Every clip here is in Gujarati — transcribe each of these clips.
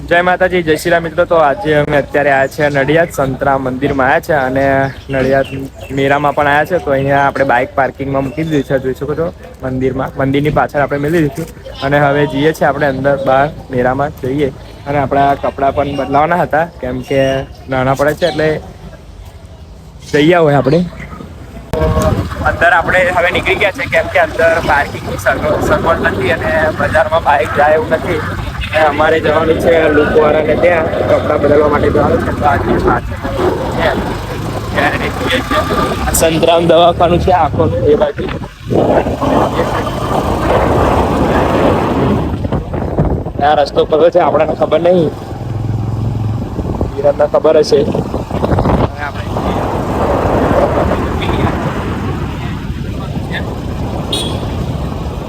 જય માતાજી, જય શ્રી રામ મિત્રો. તો આજે અમે અત્યારે આવ્યા છે નડિયાદ સંતરામ મંદિરમાં આવ્યા છે અને નડિયાદ મેળામાં પણ આવ્યા છે. તો અહીંયા આપણે બાઈક પાર્કિંગમાં મૂકી દીધી છે, જોઈ શકો છો. મંદિરની પાછળ આપણે મેલી દીધું અને હવે જઈએ છીએ આપણે અંદર બહાર મેળામાં જઈએ અને આપણા કપડાં પણ બદલાવાના હતા કેમ કે નાના પડે છે એટલે જઈ હોય આપણે અંદર આપણે હવે નીકળી ગયા છે કેમ કે અંદર પાર્કિંગની સગવડ નથી અને બજારમાં બાઈક જાય એવું નથી. અમારે જવાનું છે લુકવાળાને ત્યાં કપડાં બદલવા માટે જવાનું છે. સંતરામ દવાખાનું છે આખો એ બાજુ. આ રસ્તો કયો છે આપણને ખબર નહીં, વિરાટને ખબર હશે.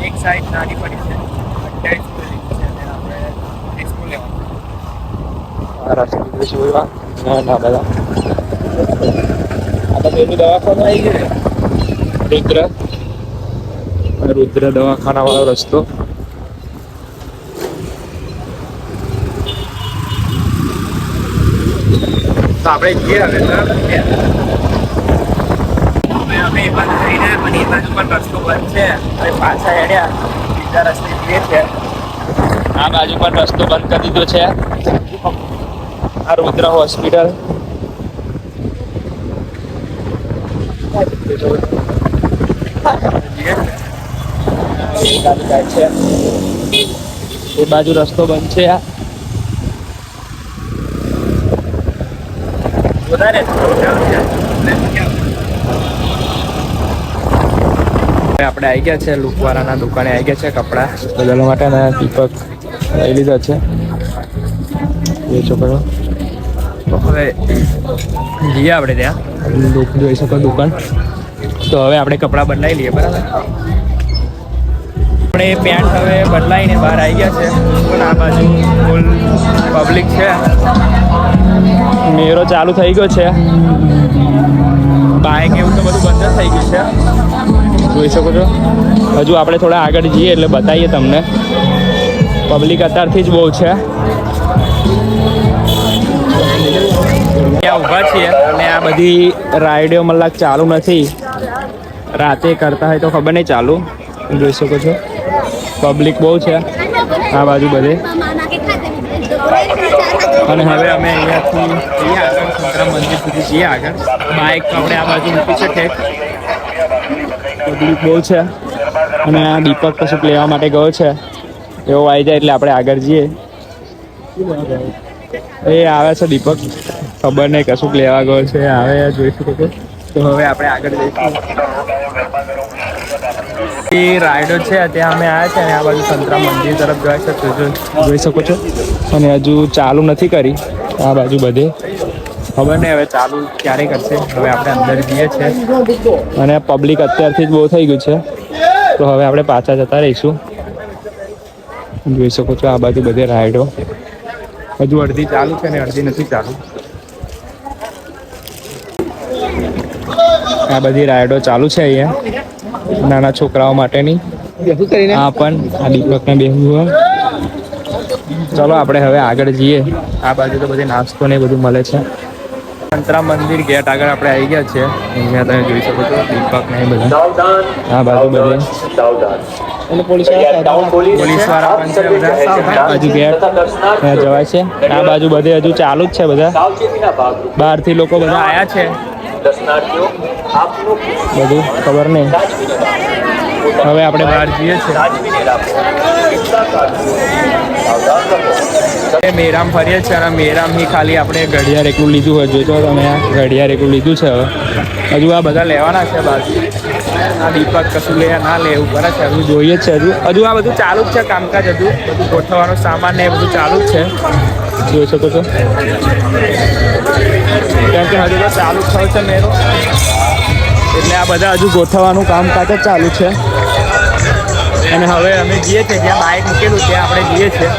એક સાઈડ નાની પડી છે, રુદ્ર દવાખાના વાળો રસ્તો. તો આપણે જઈએ હવે અમે એ બાજુ જઈને પણ એ બાજુ પણ રસ્તો બંધ છે અને પાછા હેડ્યા બીજા રસ્તે જઈએ છે. આ બાજુ પણ રસ્તો બંધ કરી દીધો છે. આ રુદ્ર હોસ્પિટલ એ બાજુ રસ્તો બંધ છે. આપણે આવી ગયા છે લુકવાળાના દુકાને આવી ગયા છે કપડા બદલવા માટે અને દીપક લઈ લીધા છે એ છોકરો. હવે જઈએ આપણે ત્યાં લુક જોઈ શકો દુકાન. તો હવે આપણે કપડાં બદલાઈ લઈએ બરાબર. આપણે પેન્ટ હવે બદલાઈને બહાર આવી ગયા છે પણ આ બાજુ ફૂલ પબ્લિક છે. મેળો ચાલુ થઈ ગયો છે. બાઇક એવું તો બધું બંધ થઈ ગયું છે જોઈ શકો છો. હજુ આપણે થોડા આગળ જઈએ એટલે બતાવીએ તમને. પબ્લિક અત્યારથી જ બહુ છે. ત્યાં ઊભા છીએ અને આ બધી રાઈડો મતલબ ચાલુ નથી. રાતે કરતા હોય તો ખબર નહીં ચાલુ. જોઈ શકો છો પબ્લિક બહુ છે આ બાજુ બધે. અને હવે અમે અહીંયાથી જઈએ આગળ સંતરામ મંદિર સુધી જઈએ આગળ. બાઇક આપણે આ બાજુ મૂકી છે ઠેક. પબ્લિક બહુ છે અને આ દીપક કશુંક લેવા માટે ગયો છે. એવો આવી જાય એટલે આપણે આગળ જઈએ. એ આવે છે દીપક, ખબર નહીં કશુંક લેવા ગયો છે. આવે જોઈ શકો છો. તો હવે આપણે આગળ જઈશું. એ રાઈડો છે ત્યાં અમે આવ્યા છે અને આ બાજુ સંતરામ મંદિર તરફ જાય છે જોઈ શકો છો. અને હજુ ચાલુ નથી કરી આ બાજુ બધે. ખબર નહીં હવે ચાલુ ક્યારે કરશે. હવે આપણે અંદર જઈએ છીએ અને પબ્લિક અત્યારથી જ બહુ થઈ ગયું છે. તો હવે આપણે પાછા જતા રહીશું. જોઈ શકો છો આ બાજુ બધે રાઈડો હજુ અડધી ચાલુ છે ને અડધી નથી ચાલુ. આ બધી રાઈડો ચાલુ છે અહીંયા નાના છોકરાઓ માટેની. આ પણ આ દીપકને બેસવું હોય. ચલો આપણે હવે આગળ જઈએ. આ બાજુ તો બધી નાસ્તો ને બધું મળે છે. સંતરામ મંદિર ગેટ આગળ આપણે આવી ગયા છે. અહીંયા તમે જોઈ શકો છો દીપક ને બધા આ બાજુ બધે પોલીસ વાળા પણ છે બધા. બાજુ ગેટ જવાય છે. આ બાજુ બધે હજુ ચાલુ જ છે બધા. બહારથી લોકો બધા આવ્યા છે. બધું ખબર નહીં. હવે આપણે બહાર જઈએ છીએ. મેરામ ફરીએ છીએ અને મેરામથી ખાલી આપણે ઘડિયાળ એકલું લીધું હોય. જોઈતો તમે આ ઘડિયાળ એકલું લીધું છે. હવે હજુ આ બધા લેવાના છે બાજુ. આ દીપક કશું લે ના લે એવું કરે છે. હજુ જોઈએ જ છે. હજુ આ બધું ચાલુ જ છે કામકાજ. હજુ બધું ગોઠવવાનું સામાન ને એ બધું ચાલુ જ છે. જોઈ શકો છો કેમ કે હજુ તો ચાલુ જ થયો છે મેળો એટલે આ બધા હજુ ગોઠવવાનું કામકાજ જ ચાલુ છે. અને હવે અમે જઈએ છીએ જ્યાં બાઇક મૂકેલું ત્યાં આપણે જઈએ છીએ.